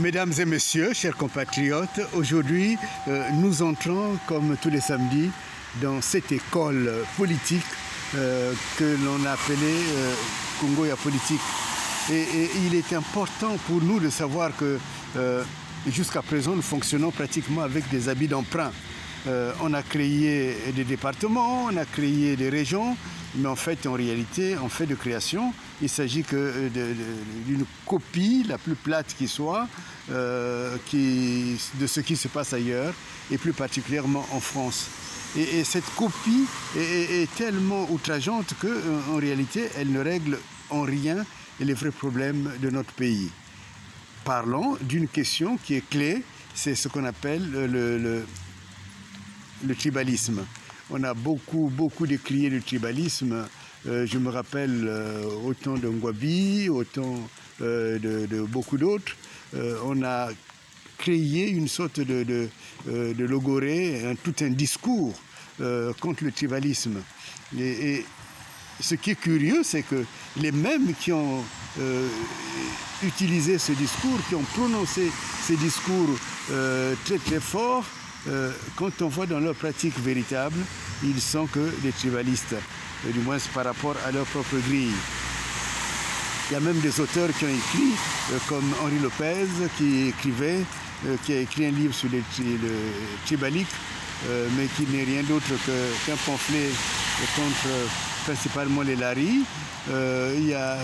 Mesdames et messieurs, chers compatriotes, aujourd'hui nous entrons comme tous les samedis dans cette école politique que l'on a appelée Congo-Ya Politique. Et il est important pour nous de savoir que jusqu'à présent nous fonctionnons pratiquement avec des habits d'emprunt. On a créé des départements, on a créé des régions, mais en fait, en réalité, en fait de création, il s'agit que d'une copie la plus plate qui soit de ce qui se passe ailleurs, et plus particulièrement en France. Et cette copie est tellement outrageante qu'en réalité, elle ne règle en rien les vrais problèmes de notre pays. Parlons d'une question qui est clé, c'est ce qu'on appelle le tribalisme. On a beaucoup décrié le tribalisme. Je me rappelle autant de Ngwabi, autant de beaucoup d'autres. On a créé une sorte de logorée, tout un discours contre le tribalisme. Et ce qui est curieux, c'est que les mêmes qui ont utilisé ce discours, qui ont prononcé ces discours très forts, quand on voit dans leur pratique véritable, ils sont que des tribalistes, du moins par rapport à leur propre grille. Il y a même des auteurs qui ont écrit, comme Henri Lopez, qui a écrit un livre sur le tribalique, mais qui n'est rien d'autre qu'un pamphlet contre principalement les laris. Il y a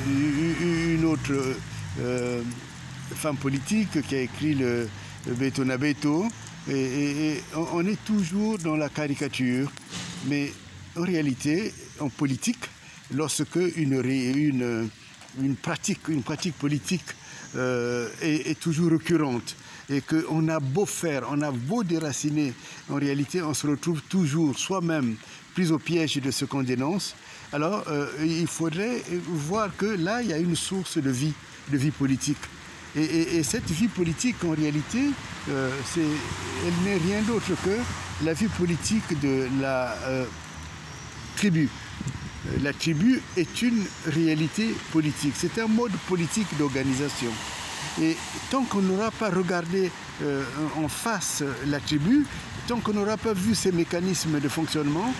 une autre femme politique qui a écrit le Beto na Beto, et on est toujours dans la caricature, mais en réalité, en politique, lorsque une pratique politique est toujours récurrente, et qu'on a beau faire, on a beau déraciner, en réalité, on se retrouve toujours soi-même pris au piège de ce qu'on dénonce. Alors, il faudrait voir que là, il y a une source de vie politique. Et cette vie politique, en réalité, elle n'est rien d'autre que la vie politique de la tribu. La tribu est une réalité politique, c'est un mode politique d'organisation. Et tant qu'on n'aura pas regardé en face la tribu, tant qu'on n'aura pas vu ses mécanismes de fonctionnement,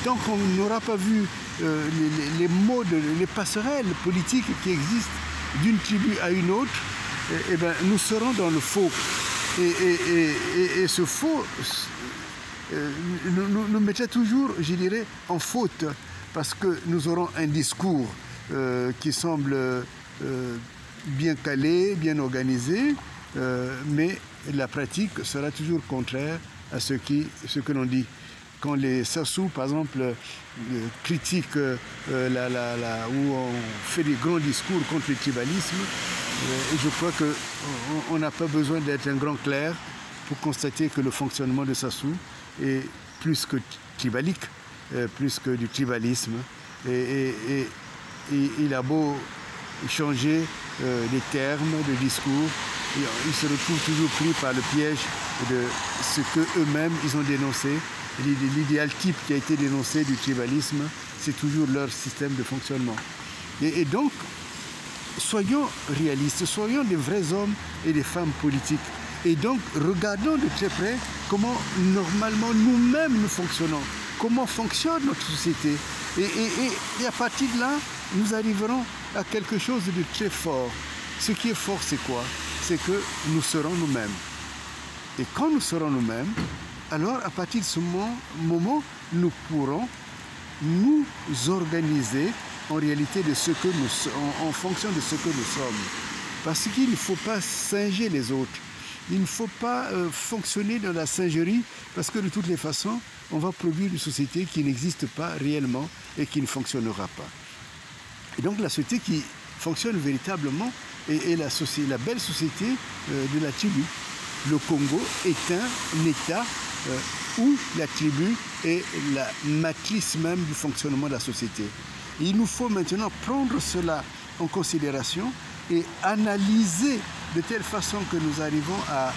tant qu'on n'aura pas vu les modes, les passerelles politiques qui existent d'une tribu à une autre, eh bien, nous serons dans le faux. Et ce faux nous mettra toujours, je dirais, en faute, parce que nous aurons un discours qui semble bien calé, bien organisé, mais la pratique sera toujours contraire à ce que l'on dit. Quand les Sassou, par exemple, critiquent où on fait des grands discours contre le tribalisme, et je crois qu'on n'a pas besoin d'être un grand clerc pour constater que le fonctionnement de Sassou est plus que tribalique, plus que du tribalisme. Et il a beau changer les termes de discours, il se retrouve toujours pris par le piège de ce qu'eux-mêmes ils ont dénoncé. L'idéal type qui a été dénoncé du tribalisme, c'est toujours leur système de fonctionnement. Et donc, soyons réalistes, soyons des vrais hommes et des femmes politiques. Et donc, regardons de très près comment normalement nous-mêmes nous fonctionnons, comment fonctionne notre société. Et à partir de là, nous arriverons à quelque chose de très fort. Ce qui est fort, c'est quoi? C'est que nous serons nous-mêmes. Et quand nous serons nous-mêmes, alors à partir de ce moment, nous pourrons nous organiser en réalité en fonction de ce que nous sommes. Parce qu'il ne faut pas singer les autres. Il ne faut pas fonctionner dans la singerie, parce que de toutes les façons, on va produire une société qui n'existe pas réellement et qui ne fonctionnera pas. Et donc la société qui fonctionne véritablement est la belle société de la tribu. Le Congo est un État où la tribu est la matrice même du fonctionnement de la société. Et il nous faut maintenant prendre cela en considération et analyser de telle façon que nous arrivons à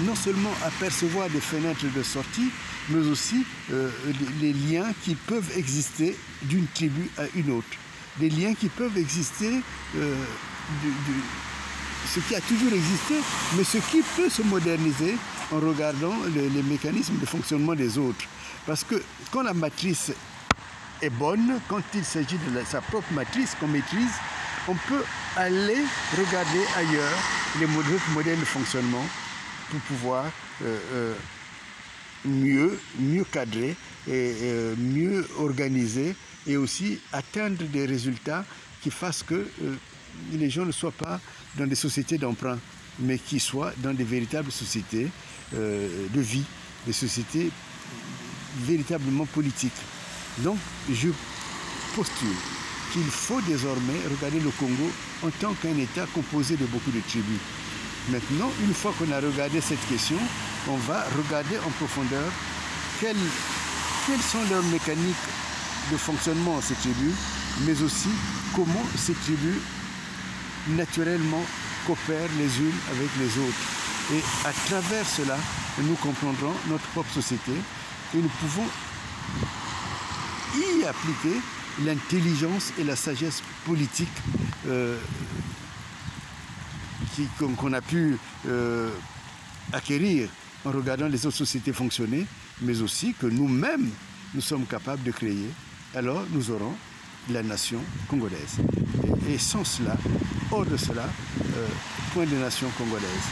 non seulement apercevoir des fenêtres de sortie, mais aussi les liens qui peuvent exister d'une tribu à une autre. des liens qui peuvent exister, ce qui a toujours existé, mais ce qui peut se moderniser en regardant les mécanismes de fonctionnement des autres. Parce que quand la matrice est bonne, quand il s'agit de sa propre matrice qu'on maîtrise, on peut aller regarder ailleurs les autres modèles de fonctionnement pour pouvoir mieux cadrer et mieux organiser et aussi atteindre des résultats qui fassent que les gens ne soient pas dans des sociétés d'emprunt, mais qui soient dans des véritables sociétés de vie, des sociétés véritablement politiques. Donc, je postule qu'il faut désormais regarder le Congo en tant qu'un État composé de beaucoup de tribus. Maintenant, une fois qu'on a regardé cette question, on va regarder en profondeur quelles sont leurs mécaniques de fonctionnement, ces tribus, mais aussi comment ces tribus naturellement coopèrent les unes avec les autres. Et à travers cela, nous comprendrons notre propre société et nous pouvons y appliquer l'intelligence et la sagesse politique qu'on a pu acquérir en regardant les autres sociétés fonctionner, mais aussi que nous-mêmes, nous sommes capables de créer. Alors nous aurons la nation congolaise. Et sans cela, hors de cela, point de nation congolaise.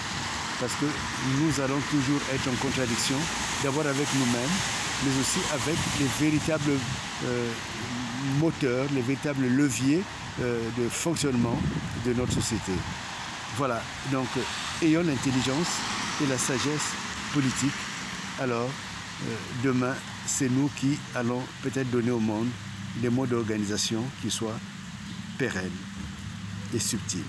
Parce que nous allons toujours être en contradiction, d'abord avec nous-mêmes, mais aussi avec les véritables moteurs, les véritables leviers de fonctionnement de notre société. Voilà, donc ayons l'intelligence et la sagesse politique. Alors, demain, c'est nous qui allons peut-être donner au monde des modes d'organisation qui soient pérennes et subtils.